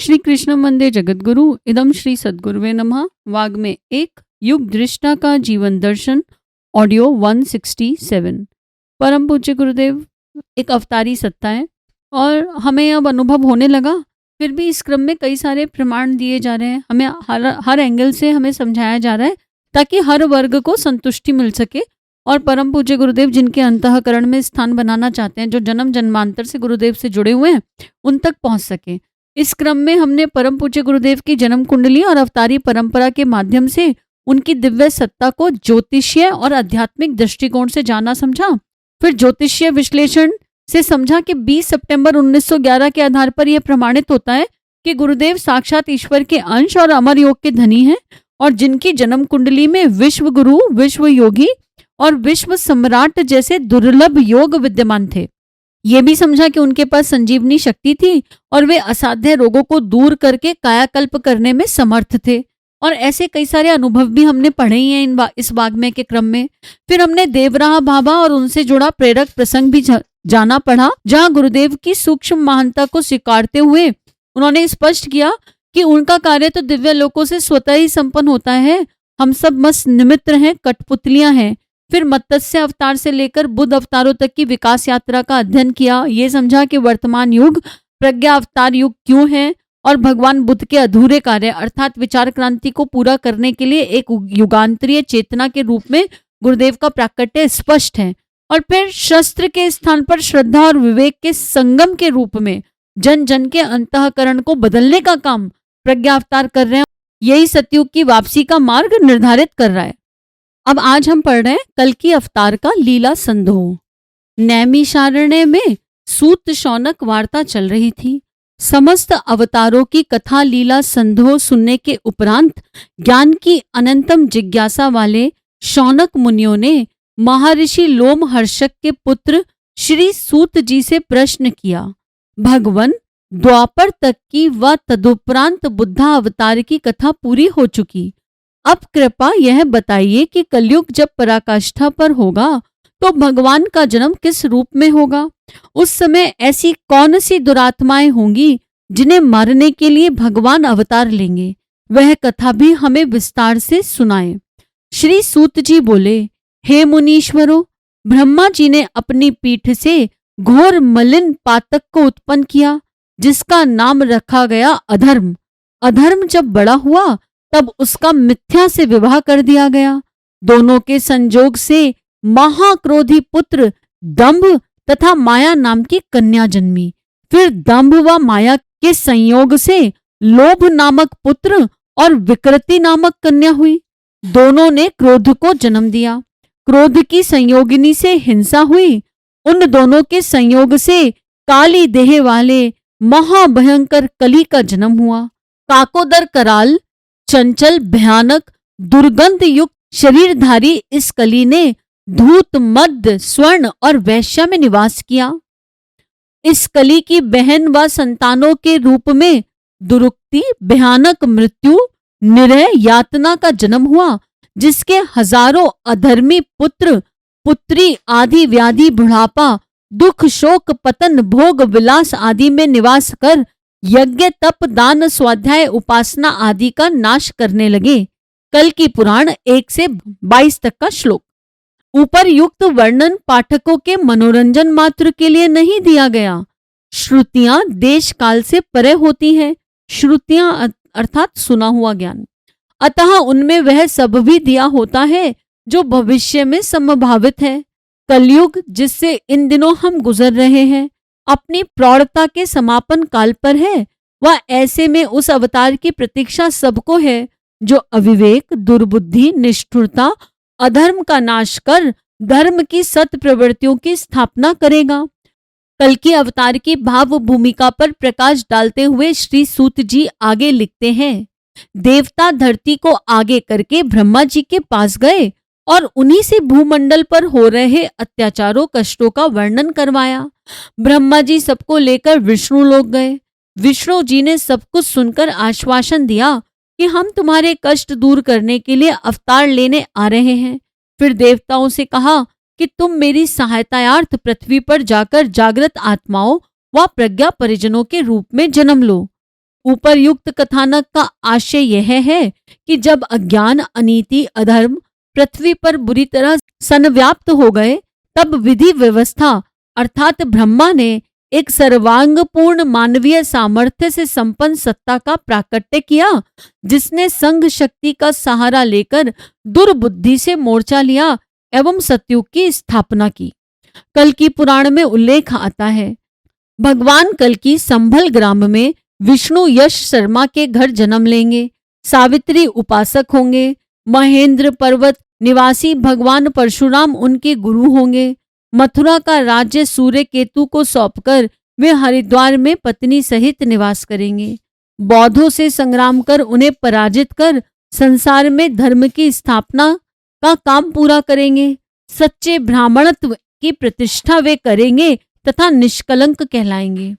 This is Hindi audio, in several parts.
श्री कृष्ण वंदे जगद्गुरु इदम श्री सद्गुरुवे नमः। वाग में एक युग दृष्टा का जीवन दर्शन ऑडियो 167। परम पूज्य गुरुदेव एक अवतारी सत्ता है और हमें अब अनुभव होने लगा। फिर भी इस क्रम में कई सारे प्रमाण दिए जा रहे हैं, हमें हर एंगल से हमें समझाया जा रहा है ताकि हर वर्ग को संतुष्टि मिल सके और परम पूज्य गुरुदेव जिनके अंतःकरण में स्थान बनाना चाहते हैं, जो जन्म जन्मांतर से गुरुदेव से जुड़े हुए हैं, उन तक पहुंच सके। इस क्रम में हमने परम पूज्य गुरुदेव की जन्म कुंडली और अवतारी परंपरा के माध्यम से उनकी दिव्य सत्ता को ज्योतिषीय और आध्यात्मिक दृष्टिकोण से जाना समझा। फिर ज्योतिषीय विश्लेषण से समझा कि 20 सितंबर 1911 के आधार पर यह प्रमाणित होता है कि गुरुदेव साक्षात ईश्वर के अंश और अमर योग के धनी हैं और जिनकी जन्म कुंडली में विश्व गुरु, विश्व योगी और विश्व सम्राट जैसे दुर्लभ योग विद्यमान थे। ये भी समझा कि उनके पास संजीवनी शक्ति थी और वे असाध्य रोगों को दूर करके कायाकल्प करने में समर्थ थे। और ऐसे कई सारे अनुभव भी हमने पढ़े ही हैं इस वाग्मय के क्रम में। फिर हमने देवराह बाबा और उनसे जुड़ा प्रेरक प्रसंग भी जाना पढ़ा, जहां गुरुदेव की सूक्ष्म महानता को स्वीकारते हुए उन्होंने स्पष्ट किया कि उनका कार्य तो दिव्य लोकों से स्वतः ही संपन्न होता है, हम सब बस निमित्त हैं, कठपुतलियां हैं। फिर मत्स्य अवतार से लेकर बुद्ध अवतारों तक की विकास यात्रा का अध्ययन किया। ये समझा कि वर्तमान युग प्रज्ञा अवतार युग क्यों है और भगवान बुद्ध के अधूरे कार्य अर्थात विचार क्रांति को पूरा करने के लिए एक युगांतरीय चेतना के रूप में गुरुदेव का प्राकट्य स्पष्ट है। और फिर शस्त्र के स्थान पर श्रद्धा और विवेक के संगम के रूप में जन जन के अंतःकरण को बदलने का काम प्रज्ञा अवतार कर रहे हैं। यही सतयुग की वापसी का मार्ग निर्धारित कर रहा है। अब आज हम पढ़ रहे हैं कल्कि अवतार का लीला संदोह। नैमिषारण्य में सूत शौनक वार्ता चल रही थी। समस्त अवतारों की कथा लीला संदोह सुनने के उपरांत ज्ञान की अनंतम जिज्ञासा वाले शौनक मुनियों ने महर्षि लोमहर्षक के पुत्र श्री सूत जी से प्रश्न किया, भगवन द्वापर तक की व तदुपरांत बुद्धा अवतार की कथा पूरी हो चुकी। अब कृपा यह बताइए कि कलयुग जब पराकाष्ठा पर होगा तो भगवान का जन्म किस रूप में होगा। उस समय ऐसी कौन सी दुरात्माएं होंगी जिन्हें मारने के लिए भगवान अवतार लेंगे, वह कथा भी हमें विस्तार से सुनाएं। श्री सूत जी बोले, हे मुनीश्वरों, ब्रह्मा जी ने अपनी पीठ से घोर मलिन पातक को उत्पन्न किया जिसका नाम रखा गया अधर्म। अधर्म जब बड़ा हुआ तब उसका मिथ्या से विवाह कर दिया गया। दोनों के संजोग से महाक्रोधी पुत्र दंभ तथा माया नाम की कन्या जन्मी। फिर दंभ व माया के संयोग से लोभ नामक पुत्र और विकृति नामक कन्या हुई। दोनों ने क्रोध को जन्म दिया। क्रोध की संयोगिनी से हिंसा हुई। उन दोनों के संयोग से काली देह वाले महाभयंकर कली का जन्म हुआ। काकोदर कराल चंचल भयानक दुर्गंध युक्त शरीरधारी इस कली ने धूत मध्य स्वर्ण और वैश्या में निवास किया। इस कली की बहन व संतानों के रूप में दुरुक्ति, भयानक मृत्यु, निरय यातना का जन्म हुआ, जिसके हजारों अधर्मी पुत्र पुत्री आदि व्याधि बुढ़ापा दुख शोक पतन भोग विलास आदि में निवास कर यज्ञ तप दान स्वाध्याय उपासना आदि का नाश करने लगे। कल्कि पुराण 1 से 22 तक का श्लोक। ऊपर युक्त वर्णन पाठकों के मनोरंजन मात्र के लिए नहीं दिया गया। श्रुतियां देश काल से परे होती हैं। श्रुतियां अर्थात सुना हुआ ज्ञान, अतः उनमें वह सब भी दिया होता है जो भविष्य में संभावित है। कलयुग जिससे इन दिनों हम गुजर रहे हैं अपनी प्रौढ़ता के समापन काल पर है। वह ऐसे में उस अवतार की प्रतीक्षा सबको है जो अविवेक, दुर्बुद्धि, निष्ठुरता, अधर्म का नाश कर धर्म की सत प्रवृत्तियों की स्थापना करेगा। कल्कि अवतार की भाव भूमिका पर प्रकाश डालते हुए श्री सूत जी आगे लिखते हैं, देवता धरती को आगे करके ब्रह्मा जी के पास गए और उन्हीं से भूमंडल पर हो रहे अत्याचारों कष्टों का वर्णन करवाया। ब्रह्मा जी सबको लेकर विष्णु लोक गए। विष्णु जी ने सब कुछ सुनकर आश्वासन दिया कि हम तुम्हारे कष्ट दूर करने के लिए अवतार लेने आ रहे हैं। फिर देवताओं से कहा कि तुम मेरी सहायतायार्थ पृथ्वी पर जाकर जागृत आत्माओं व प्रज्ञा परिजनों के रूप में जन्म लो। उपर्युक्त कथानक का आशय यह है कि जब अज्ञान, अनीति, अधर्म पृथ्वी पर बुरी तरह संव्याप्त हो गए, तब विधि व्यवस्था अर्थात ब्रह्मा ने एक सर्वांगपूर्ण मानवीय सामर्थ्य से संपन्न सत्ता का प्राकट्य किया, जिसने संघ शक्ति का सहारा लेकर दुर्बुद्धि से मोर्चा लिया एवं सतयुग की स्थापना की। कल्कि पुराण में उल्लेख आता है, भगवान कल्कि संभल ग्राम में विष्णु यश शर्मा के घर जन्म लेंगे, सावित्री उपासक होंगे, महेंद्र पर्वत निवासी भगवान परशुराम उनके गुरु होंगे, मथुरा का राज्य सूर्य केतु को सौंपकर वे हरिद्वार में पत्नी सहित निवास करेंगे, बौद्धों से संग्राम कर उन्हें पराजित कर संसार में धर्म की स्थापना का काम पूरा करेंगे, सच्चे ब्राह्मणत्व की प्रतिष्ठा वे करेंगे तथा निष्कलंक कहलाएंगे।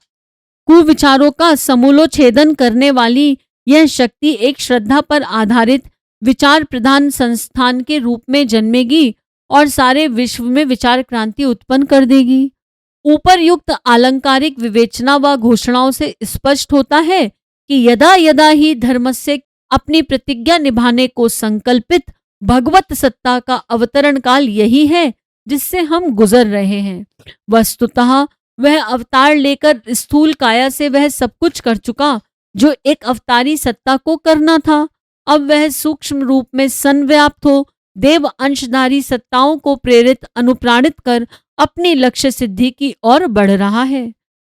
कुविचारों का समूलोच्छेदन करने वाली यह शक्ति एक श्रद्धा पर आधारित विचार प्रधान संस्थान के रूप में जन्मेगी और सारे विश्व में विचार क्रांति उत्पन्न कर देगी। ऊपरयुक्त आलंकारिक विवेचना व घोषणाओं से स्पष्ट होता है कि यदा यदा ही धर्म से अपनी प्रतिज्ञा निभाने को संकल्पित भगवत सत्ता का अवतरण काल यही है जिससे हम गुजर रहे हैं। वस्तुतः वह अवतार लेकर स्थूल काया से वह सब कुछ कर चुका जो एक अवतारी सत्ता को करना था। अब वह सूक्ष्म रूप में संव्याप्त हो देव अंशधारी सत्ताओं को प्रेरित अनुप्राणित कर अपनी लक्ष्य सिद्धि की ओर बढ़ रहा है।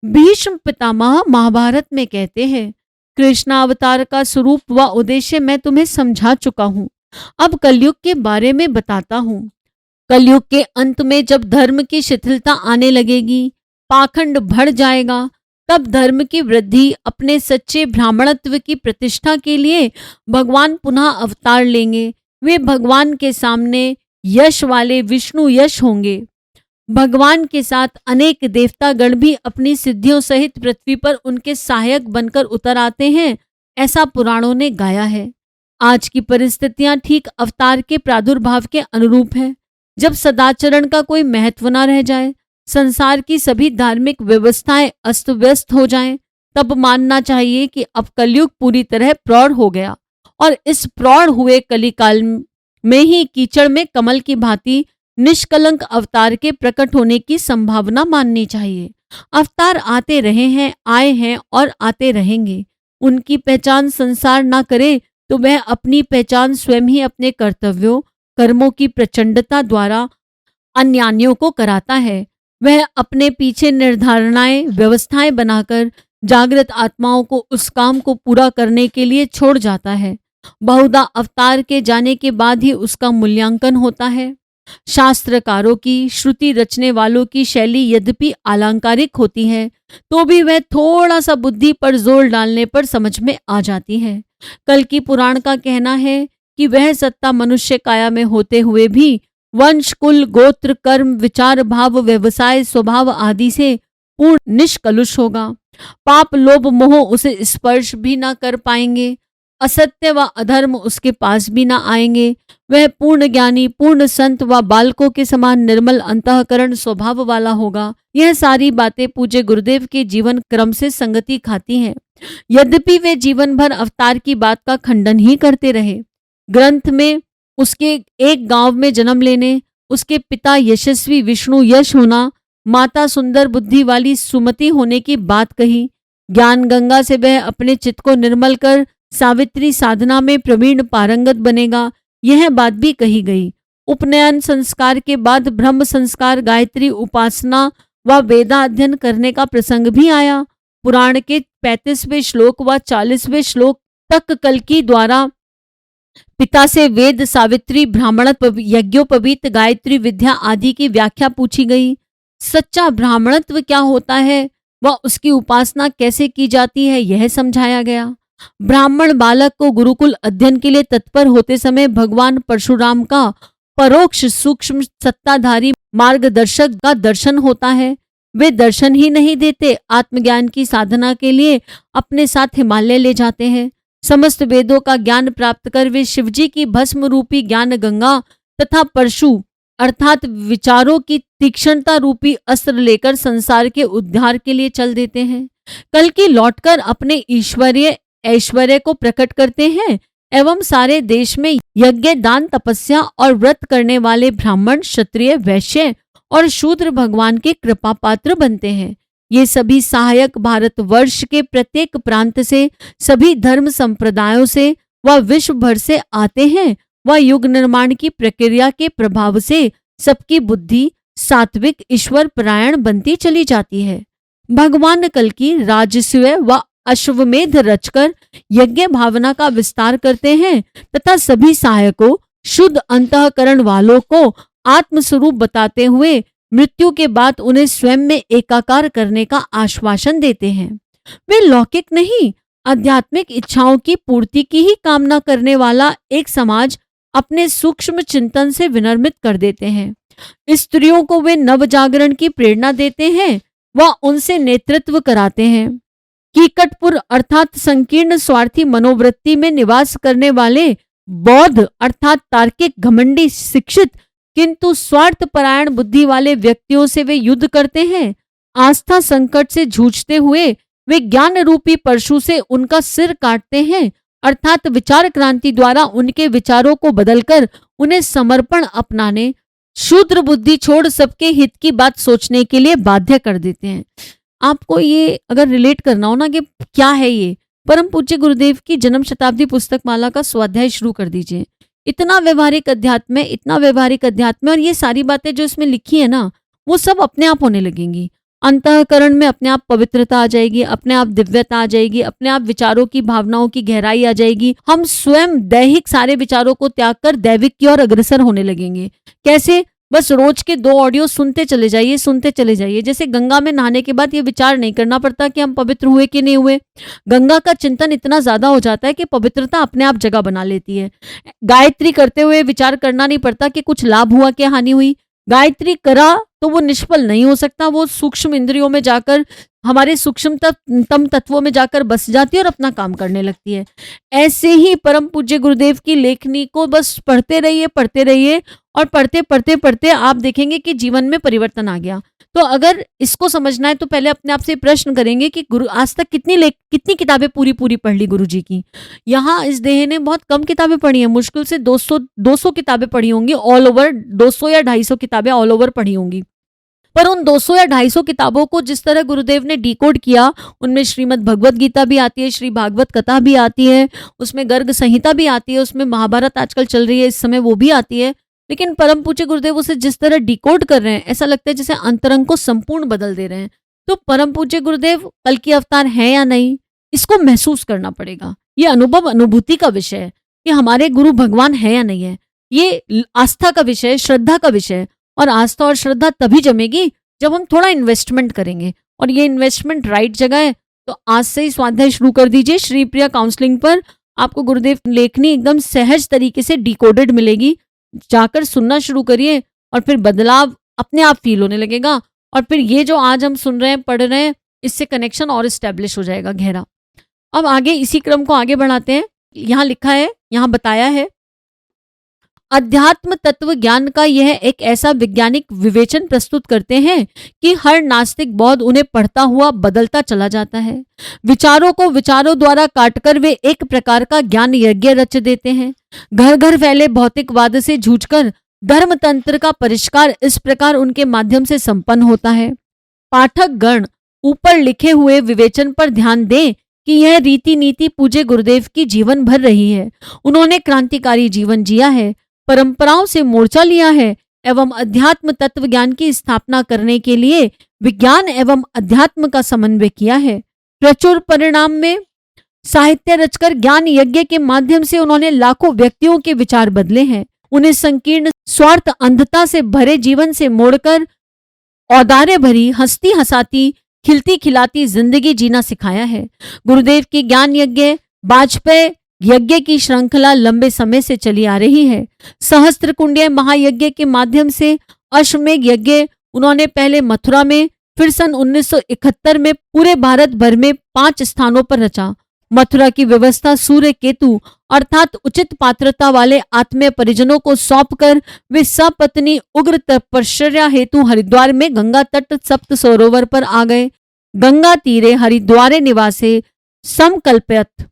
भीष्म पितामह महाभारत में कहते हैं, कृष्णावतार का स्वरूप व उद्देश्य मैं तुम्हें समझा चुका हूँ, अब कलयुग के बारे में बताता हूँ। कलयुग के अंत में जब धर्म की शिथिलता आने लगेगी, पाखंड बढ़ जाएगा, तब धर्म की वृद्धि अपने सच्चे ब्राह्मणत्व की प्रतिष्ठा के लिए भगवान पुनः अवतार लेंगे। वे भगवान के सामने यश वाले विष्णु यश होंगे। भगवान के साथ अनेक देवतागण भी अपनी सिद्धियों सहित पृथ्वी पर उनके सहायक बनकर उतर आते हैं, ऐसा पुराणों ने गाया है। आज की परिस्थितियां ठीक अवतार के प्रादुर्भाव के अनुरूप है। जब सदाचरण का कोई महत्व न रह जाए, संसार की सभी धार्मिक व्यवस्थाएं अस्त व्यस्त हो जाएं, तब मानना चाहिए कि अब कलयुग पूरी तरह प्रौढ़ हो गया और इस प्रौढ़ हुए कलिकाल में ही कीचड़ में कमल की भांति निष्कलंक अवतार के प्रकट होने की संभावना माननी चाहिए। अवतार आते रहे हैं, आए हैं और आते रहेंगे। उनकी पहचान संसार ना करे तो वह अपनी पहचान स्वयं ही अपने कर्तव्यों कर्मों की प्रचंडता द्वारा अन्यान्यों को कराता है। वह अपने पीछे निर्धारणाएं व्यवस्थाएं बनाकर जागृत आत्माओं को उस काम को पूरा करने के लिए छोड़ जाता है। बहुधा अवतार के जाने के बाद ही उसका मूल्यांकन होता है। शास्त्रकारों की, श्रुति रचने वालों की शैली यद्यपि अलंकारिक होती है, तो भी वह थोड़ा सा बुद्धि पर जोर डालने पर समझ में आ जाती है। कल्कि पुराण का कहना है कि वह सत्ता मनुष्य काया में होते हुए भी वंश, कुल, गोत्र, कर्म, विचार, भाव, व्यवसाय, स्वभाव आदि से पूर्ण निष्कलुष होगा। पाप, लोभ, मोह उसे स्पर्श भी ना कर पाएंगे। असत्य व अधर्म उसके पास भी ना आएंगे। वह पूर्ण ज्ञानी, पूर्ण संत व बालकों के समान निर्मल अंतःकरण स्वभाव वाला होगा। यह सारी बातें पूज्य गुरुदेव के जीवन क्रम से संगति खाती हैं। यद्यपि वे जीवन भर अवतार की बात का खंडन ही करते रहे। ग्रंथ में उसके एक गांव में जन्म लेने, उसके पिता यशस्वी विष्णु यश होना, माता सुंदर बुद्धि वाली सुमति होने की बात कही। ज्ञान गंगा से वह अपने चित्त को निर्मल कर सावित्री साधना में प्रवीण पारंगत बनेगा, यह बात भी कही गई। उपनयन संस्कार के बाद ब्रह्म संस्कार, गायत्री उपासना व वेदाध्ययन करने का प्रसंग भी आया। पुराण के 35वें श्लोक व 40वें श्लोक तक कल्कि द्वारा पिता से वेद, सावित्री, ब्राह्मणत्व, यज्ञोपवीत, गायत्री विद्या आदि की व्याख्या पूछी गई। सच्चा ब्राह्मणत्व क्या होता है व उसकी उपासना कैसे की जाती है, यह समझाया गया। ब्राह्मण बालक को गुरुकुल अध्ययन के लिए तत्पर होते समय भगवान परशुराम का परोक्ष सूक्ष्म सत्ताधारी मार्गदर्शक का दर्शन होता है। वे दर्शन ही नहीं देते, आत्मज्ञान की साधना के लिए अपने साथ हिमालय ले जाते हैं। समस्त वेदों का ज्ञान प्राप्त कर वे शिवजी की भस्म रूपी ज्ञान गंगा तथा परशु अर्थात विचारों की तीक्ष्णता रूपी अस्त्र लेकर संसार के उद्धार के लिए चल देते हैं। कल्कि लौटकर अपने ईश्वरीय ऐश्वर्य को प्रकट करते हैं एवं सारे देश में यज्ञ, दान, तपस्या और व्रत करने वाले ब्राह्मण, क्षत्रिय, वैश्य और शूद्र भगवान के कृपा पात्र बनते हैं। ये सभी सहायक भारतवर्ष के प्रत्येक प्रांत से, सभी धर्म संप्रदायों से व विश्व भर से आते हैं। वह युग निर्माण की प्रक्रिया के प्रभाव से सबकी बुद्धि सात्विक, ईश्वर परायण बनती चली जाती है। भगवान कल्कि राजसूय व अश्वमेध रचकर यज्ञ भावना का विस्तार करते हैं तथा सभी सहायकों, शुद्ध अंतःकरण वालों को आत्मस्वरूप बताते हुए मृत्यु के बाद उन्हें स्वयं में एकाकार करने का आश्वासन देते हैं। वे लौकिक नहीं, आध्यात्मिक इच्छाओं की पूर्ति की ही कामना करने वाला एक समाज अपने सूक्ष्म चिंतन से विनर्मित कर देते हैं। स्त्रियों को वे नवजागरण की प्रेरणा देते हैं व उनसे नेतृत्व कराते हैं। कीकटपुर अर्थात संकीर्ण स्वार्थी मनोवृत्ति में निवास करने वाले बौद्ध अर्थात तार्किक, घमंडी, शिक्षित किंतु स्वार्थ परायण बुद्धि वाले व्यक्तियों से वे युद्ध करते हैं। आस्था संकट से जूझते हुए वे ज्ञान रूपी परशु से उनका सिर काटते हैं अर्थात विचार क्रांति द्वारा उनके विचारों को बदलकर उन्हें समर्पण अपनाने, शूद्र बुद्धि छोड़ सबके हित की बात सोचने के लिए बाध्य कर देते हैं। आपको ये अगर रिलेट करना हो ना कि क्या है ये, परम पूज्य गुरुदेव की जन्म शताब्दी पुस्तक माला का स्वाध्याय शुरू कर दीजिए। इतना व्यवहारिक अध्यात्म है, इतना व्यवहारिक अध्यात्म है, और ये सारी बातें जो इसमें लिखी है ना वो सब अपने आप होने लगेंगी। अंतःकरण में अपने आप पवित्रता आ जाएगी, अपने आप दिव्यता आ जाएगी, अपने आप विचारों की, भावनाओं की गहराई आ जाएगी। हम स्वयं दैहिक सारे विचारों को त्याग कर दैविक की ओर अग्रसर होने लगेंगे। कैसे? बस रोज के 2 ऑडियो सुनते चले जाइए, सुनते चले जाइए। जैसे गंगा में नहाने के बाद ये विचार नहीं करना पड़ता कि हम पवित्र हुए कि नहीं हुए। गंगा का चिंतन इतना ज्यादा हो जाता है कि पवित्रता अपने आप जगह बना लेती है। गायत्री करते हुए विचार करना नहीं पड़ता कि कुछ लाभ हुआ कि हानि हुई। गायत्री करा तो वो निष्फल नहीं हो सकता, वो सूक्ष्म इंद्रियों में जाकर, हमारे सूक्ष्मतम तत्वों में जाकर बस जाती है और अपना काम करने लगती है। ऐसे ही परम पूज्य गुरुदेव की लेखनी को बस पढ़ते रहिए और पढ़ते पढ़ते पढ़ते आप देखेंगे कि जीवन में परिवर्तन आ गया। तो अगर इसको समझना है तो पहले अपने आप से प्रश्न करेंगे कि गुरु आज तक कितनी किताबें पूरी पढ़ ली गुरु जी की। यहाँ इस देह ने बहुत कम किताबें पढ़ी हैं, मुश्किल से 200 किताबें पढ़ी होंगी ऑल ओवर, 200 या 250 किताबें ऑल ओवर पढ़ी होंगी। पर उन 200 या 250 किताबों को जिस तरह गुरुदेव ने डिकोड किया, उनमें श्रीमद् भगवत गीता भी आती है, श्री भागवत कथा भी आती है, उसमें गर्ग संहिता भी आती है, उसमें महाभारत आजकल चल रही है इस समय वो भी आती है। लेकिन परम पूज्य गुरुदेव उसे जिस तरह डिकोड कर रहे हैं, ऐसा लगता है जैसे अंतरंग को संपूर्ण बदल दे रहे हैं। तो परम पूज्य गुरुदेव कल्कि अवतार है या नहीं, इसको महसूस करना पड़ेगा। ये अनुभव, अनुभूति का विषय है कि हमारे गुरु भगवान है या नहीं है। ये आस्था का विषय, श्रद्धा का विषय। और आस्था और श्रद्धा तभी जमेगी जब हम थोड़ा इन्वेस्टमेंट करेंगे, और ये इन्वेस्टमेंट राइट जगह है। तो आज से ही स्वाध्याय शुरू कर दीजिए। श्री प्रिया काउंसलिंग पर आपको गुरुदेव लेखनी एकदम सहज तरीके से डिकोडेड मिलेगी। जाकर सुनना शुरू करिए और फिर बदलाव अपने आप फील होने लगेगा, और फिर ये जो आज हम सुन रहे हैं, पढ़ रहे हैं, इससे कनेक्शन और इस्टेब्लिश हो जाएगा गहरा। अब आगे इसी क्रम को आगे बढ़ाते हैं। यहाँ लिखा है, यहाँ बताया है, अध्यात्म तत्व ज्ञान का यह एक ऐसा वैज्ञानिक विवेचन प्रस्तुत करते हैं कि हर नास्तिक बौद्ध उन्हें पढ़ता हुआ बदलता चला जाता है। विचारों को विचारों द्वारा काटकर वे एक प्रकार का ज्ञान यज्ञ रच देते हैं। घर घर फैले भौतिकवाद से जूझकर धर्म तंत्र का परिष्कार इस प्रकार उनके माध्यम से संपन्न होता है। पाठक गण ऊपर लिखे हुए विवेचन पर ध्यान दें कि यह रीति नीति पूज्य गुरुदेव की जीवन भर रही है। उन्होंने क्रांतिकारी जीवन जिया है, परंपराओं से मोर्चा लिया है एवं अध्यात्म तत्व ज्ञान की स्थापना करने के लिए विज्ञान एवं अध्यात्म का समन्वय किया है। प्रचुर परिणाम में साहित्य रचकर ज्ञान यज्ञ के माध्यम से उन्होंने लाखों व्यक्तियों के विचार बदले हैं। उन्हें संकीर्ण स्वार्थ अंधता से भरे जीवन से मोड़कर औदार्य भरी, हंसती हंसाती, खिलती खिलाती जिंदगी जीना सिखाया है। गुरुदेव की ज्ञान यज्ञ वाजपेयी यज्ञ की श्रृंखला लंबे समय से चली आ रही है। सहस्त्र कुंडीय महायज्ञ के माध्यम से अश्वमेध यज्ञ उन्होंने पहले मथुरा में, फिर सन 1971 में पूरे भारत भर में 5 स्थानों पर रचा। मथुरा की व्यवस्था सूर्य केतु अर्थात उचित पात्रता वाले आत्मीय परिजनों को सौंपकर वे सपत्नी उग्र तपश्चर्या हेतु हरिद्वार में गंगा तट सप्त सरोवर पर आ गए। गंगा तीरे हरिद्वारे निवासे समकल्पयत।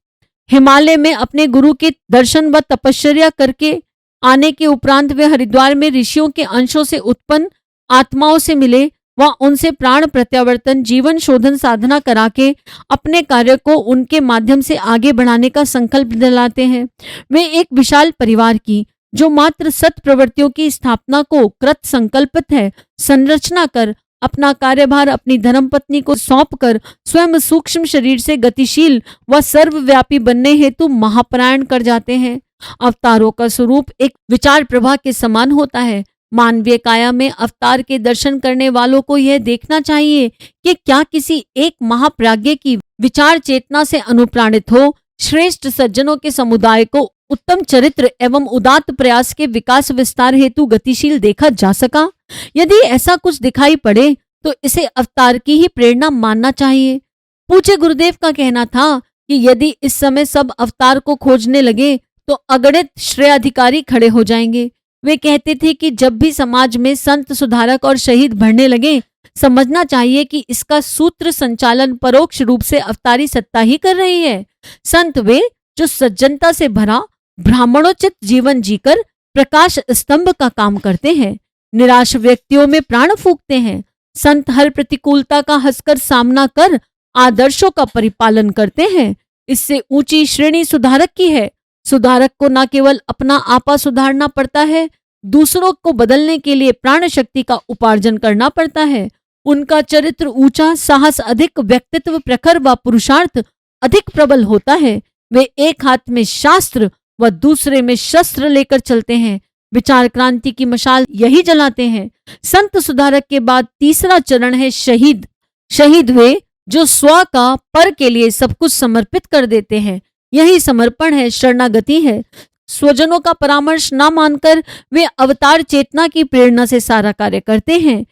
हिमालय में अपने गुरु के दर्शन व तपश्चर्या करके आने के उपरांत वे हरिद्वार में ऋषियों के अंशों से उत्पन्न आत्माओं से मिले व उनसे प्राण प्रत्यावर्तन जीवन शोधन साधना करा के अपने कार्य को उनके माध्यम से आगे बढ़ाने का संकल्प दिलाते हैं। वे एक विशाल परिवार की, जो मात्र सत प्रवृत्तियों की स्थापना को कृत संकल्पित है, संरचना कर अपना कार्यभार अपनी धर्मपत्नी को सौंपकर स्वयं सूक्ष्म शरीर से गतिशील व सर्वव्यापी बनने हेतु महापरायण कर जाते हैं। अवतारों का स्वरूप एक विचार प्रवाह के समान होता है। मानवीय काया में अवतार के दर्शन करने वालों को यह देखना चाहिए कि क्या किसी एक महाप्राज्ञ की विचार चेतना से अनुप्राणित हो श्रेष्ठ सज्जनों के समुदाय को उत्तम चरित्र एवं उदात्त प्रयास के विकास विस्तार हेतु गतिशील देखा जा सका। यदि ऐसा कुछ दिखाई पड़े तो इसे अवतार की ही प्रेरणा मानना चाहिए। पूज्य गुरुदेव का कहना था कि यदि इस समय सब अवतार को खोजने लगे तो अगणित श्रेयाधिकारी खड़े हो जाएंगे। वे कहते थे कि जब भी समाज में संत सुधारक और शहीद बढ़ने लगे, समझना चाहिए कि इसका सूत्र संचालन परोक्ष रूप से अवतारी सत्ता ही कर रही है। संत वे जो सज्जनता से भरा ब्राह्मणोचित जीवन जीकर प्रकाश स्तंभ का काम करते हैं, निराश व्यक्तियों में प्राण फूंकते हैं। संत हर प्रतिकूलता का हंसकर सामना कर आदर्शों का परिपालन करते हैं। इससे ऊंची श्रेणी सुधारक की है। सुधारक को न केवल अपना आपा सुधारना पड़ता है, दूसरों को बदलने के लिए प्राण शक्ति का उपार्जन करना पड़ता है। उनका चरित्र ऊंचा, साहस अधिक, व्यक्तित्व प्रखर व पुरुषार्थ अधिक प्रबल होता है। वे एक हाथ में शास्त्र व दूसरे में शस्त्र लेकर चलते हैं। विचार क्रांति की मशाल यही जलाते हैं। संत सुधारक के बाद तीसरा चरण है शहीद। शहीद वे जो स्व का पर के लिए सब कुछ समर्पित कर देते हैं। यही समर्पण है, शरणागति है। स्वजनों का परामर्श ना मानकर वे अवतार चेतना की प्रेरणा से सारा कार्य करते हैं।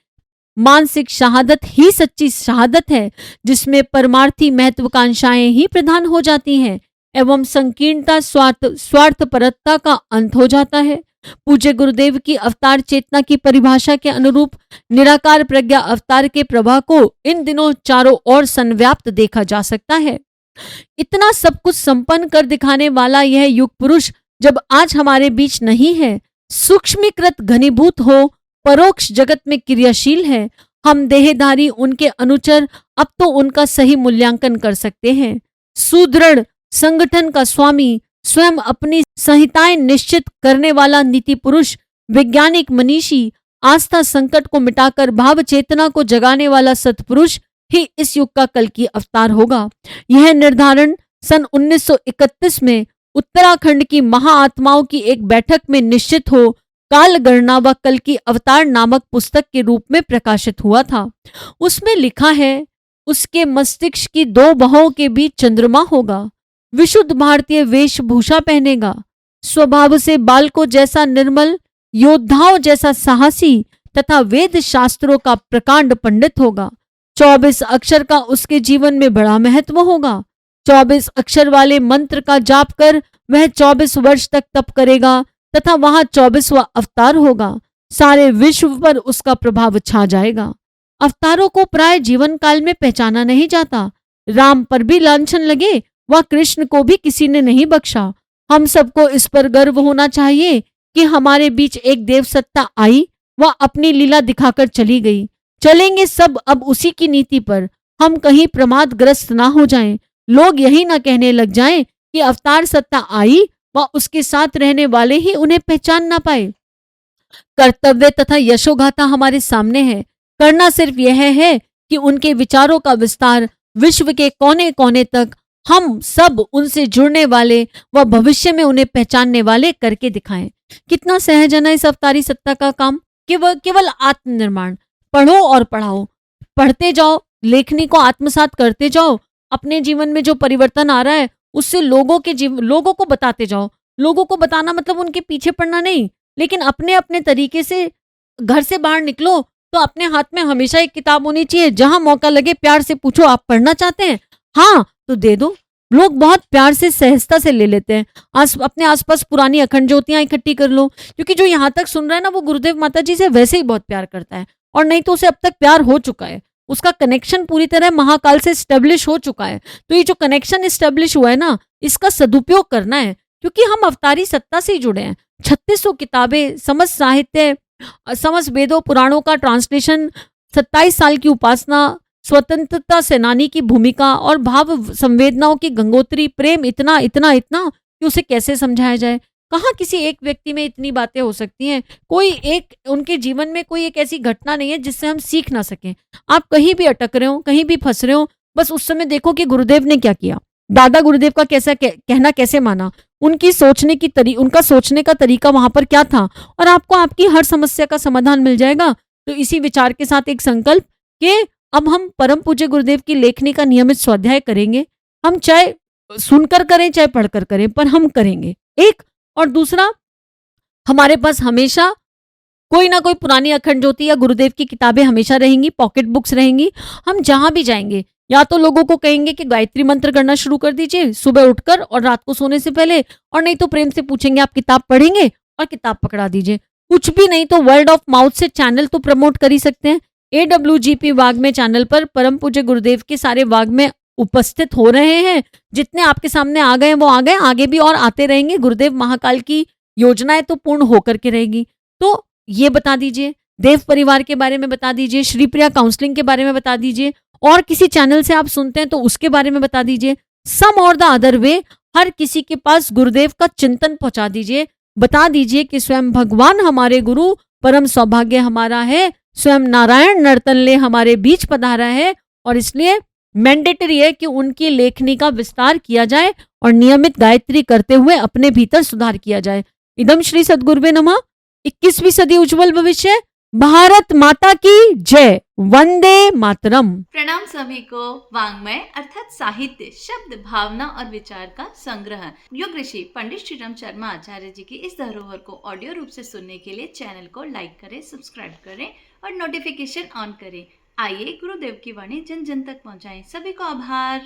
मानसिक शहादत ही सच्ची शहादत है, जिसमें परमार्थी महत्वाकांक्षाएं ही प्रधान हो जाती हैं एवं संकीर्णता स्वार्थपरता का अंत हो जाता है। पूज्य गुरुदेव की अवतार चेतना की परिभाषा के अनुरूप निराकार प्रज्ञा अवतार के प्रवाह को इन दिनों चारों ओर संव्याप्त देखा जा सकता है। इतना सब कुछ संपन्न कर दिखाने वाला यह युग पुरुष जब आज हमारे बीच नहीं है, सूक्ष्मीकृत घनीभूत हो परोक्ष जगत में क्रियाशील है, हम देहधारी उनके अनुचर अब तो उनका सही मूल्यांकन कर सकते हैं। सुदृढ़ संगठन का स्वामी, स्वयं अपनी संहिताएं निश्चित करने वाला नीति पुरुष, वैज्ञानिक मनीषी, आस्था संकट को मिटाकर भाव चेतना को जगाने वाला सत्पुरुष ही इस युग का कल की अवतार होगा। यह निर्धारण सन 1931 में उत्तराखंड की महाआत्माओं की एक बैठक में निश्चित हो काल गणना व कल की अवतार नामक पुस्तक के रूप में प्रकाशित हुआ था। उसमें लिखा है, उसके मस्तिष्क की दो बाहों के बीच चंद्रमा होगा, विशुद्ध भारतीय वेशभूषा पहनेगा, स्वभाव से बालकों जैसा निर्मल, योद्धाओं जैसा साहसी तथा वेद शास्त्रों का प्रकांड पंडित होगा। 24 अक्षर का उसके जीवन में बड़ा महत्व होगा। 24 अक्षर वाले मंत्र का जाप कर वह 24 वर्ष तक तप करेगा तथा वहां 24वां अवतार होगा। सारे विश्व पर उसका प्रभाव छा जाएगा। अवतारों को प्राय जीवन काल में पहचाना नहीं जाता। राम पर भी लांछन लगे, वह कृष्ण को भी किसी ने नहीं बख्शा। हम सबको इस पर गर्व होना चाहिए कि हमारे बीच एक देव सत्ता आई, वह अपनी लीला दिखाकर चली गई। चलेंगे सब अब उसी की नीति पर। हम कहीं प्रमादग्रस्त ना हो जाएं। लोग यही ना कहने लग जाएं कि अवतार सत्ता आई व उसके साथ रहने वाले ही उन्हें पहचान ना पाए। कर्तव्य तथा यशोगाथा हमारे सामने है। करना सिर्फ यह है कि उनके विचारों का विस्तार विश्व के कोने कोने तक हम सब उनसे जुड़ने वाले व भविष्य में उन्हें पहचानने वाले करके दिखाएं। कितना सहज है ना इस अवतारी सत्ता का काम। केवल आत्मनिर्माण, पढ़ो और पढ़ाओ, पढ़ते जाओ, लेखनी को आत्मसात करते जाओ। अपने जीवन में जो परिवर्तन आ रहा है उससे लोगों को बताते जाओ। लोगों को बताना मतलब उनके पीछे पड़ना नहीं, लेकिन अपने अपने तरीके से घर से बाहर निकलो तो अपने हाथ में हमेशा एक किताब होनी चाहिए। जहां मौका लगे प्यार से पूछो, आप पढ़ना चाहते हैं? हाँ तो दे दो। लोग बहुत प्यार से सहजता से ले लेते हैं। अपने आसपास पुरानी अखंड ज्योतियां इकट्ठी कर लो, क्योंकि जो यहाँ तक सुन रहा है ना वो गुरुदेव माता जी से वैसे ही बहुत प्यार करता है, और नहीं तो उसे अब तक प्यार हो चुका है। उसका कनेक्शन पूरी तरह महाकाल से स्टेब्लिश हो चुका है। तो ये जो कनेक्शन स्टेब्लिश हुआ है ना, इसका सदुपयोग करना है, क्योंकि हम अवतारी सत्ता से ही जुड़े हैं। 3600 किताबें, समस्त साहित्य, समस्त वेदों पुराणों का ट्रांसलेशन, 27 साल की उपासना, स्वतंत्रता सेनानी की भूमिका और भाव संवेदनाओं की गंगोत्री, प्रेम इतना इतना इतना कि उसे कैसे समझाया जाए। कहाँ किसी एक व्यक्ति में इतनी बातें हो सकती हैं। कोई एक उनके जीवन में कोई एक ऐसी घटना नहीं है जिससे हम सीख ना सकें। आप कहीं भी अटक रहे हो, कहीं भी फंस रहे हो, बस उस समय देखो कि गुरुदेव ने क्या किया, दादा गुरुदेव का कैसा कहना कैसे माना, उनका सोचने का तरीका वहां पर क्या था, और आपको आपकी हर समस्या का समाधान मिल जाएगा। तो इसी विचार के साथ एक संकल्प कि अब हम परम पूज्य गुरुदेव की लेखनी का नियमित स्वाध्याय करेंगे। हम चाहे सुनकर करें चाहे पढ़कर करें, पर हम करेंगे। एक और दूसरा, हमारे पास हमेशा कोई ना कोई पुरानी अखंड ज्योति या गुरुदेव की किताबें हमेशा रहेंगी, पॉकेट बुक्स रहेंगी। हम जहां भी जाएंगे या तो लोगों को कहेंगे कि गायत्री मंत्र करना शुरू कर दीजिए सुबह उठकर और रात को सोने से पहले, और नहीं तो प्रेम से पूछेंगे आप किताब पढ़ेंगे, और किताब पकड़ा दीजिए। कुछ भी नहीं तो वर्ड ऑफ माउथ से चैनल तो प्रमोट कर ही सकते हैं। AWGP वाग्मे चैनल पर परम पूज्य गुरुदेव के सारे वाग्मे उपस्थित हो रहे हैं। जितने आपके सामने आ गए वो आ गए, आगे भी और आते रहेंगे। गुरुदेव महाकाल की योजनाएं तो पूर्ण होकर के रहेगी। तो ये बता दीजिए, देव परिवार के बारे में बता दीजिए, श्रीप्रिया काउंसलिंग के बारे में बता दीजिए, और किसी चैनल से आप सुनते हैं तो उसके बारे में बता दीजिए। सम और द अदर वे हर किसी के पास गुरुदेव का चिंतन पहुंचा दीजिए। बता दीजिए कि स्वयं भगवान हमारे गुरु, परम सौभाग्य हमारा है, स्वयं नारायण नर्तनले हमारे बीच पधारा है, और इसलिए मैंडेटरी है कि उनकी लेखनी का विस्तार किया जाए और नियमित गायत्री करते हुए अपने भीतर सुधार किया जाए। इदम श्री सद्गुरुवे नमः। 21वीं सदी उज्जवल भविष्य। भारत माता की जय। वंदे मातरम। प्रणाम सभी को। वाङ्मय अर्थात साहित्य, शब्द, भावना और विचार का संग्रह। योग ऋषि पंडित श्रीराम शर्मा आचार्य जी की इस धरोहर को ऑडियो रूप से सुनने के लिए चैनल को लाइक करें, सब्सक्राइब करें और नोटिफिकेशन ऑन करें। आइए गुरुदेव की वाणी जन जन तक पहुंचाएं। सभी को आभार।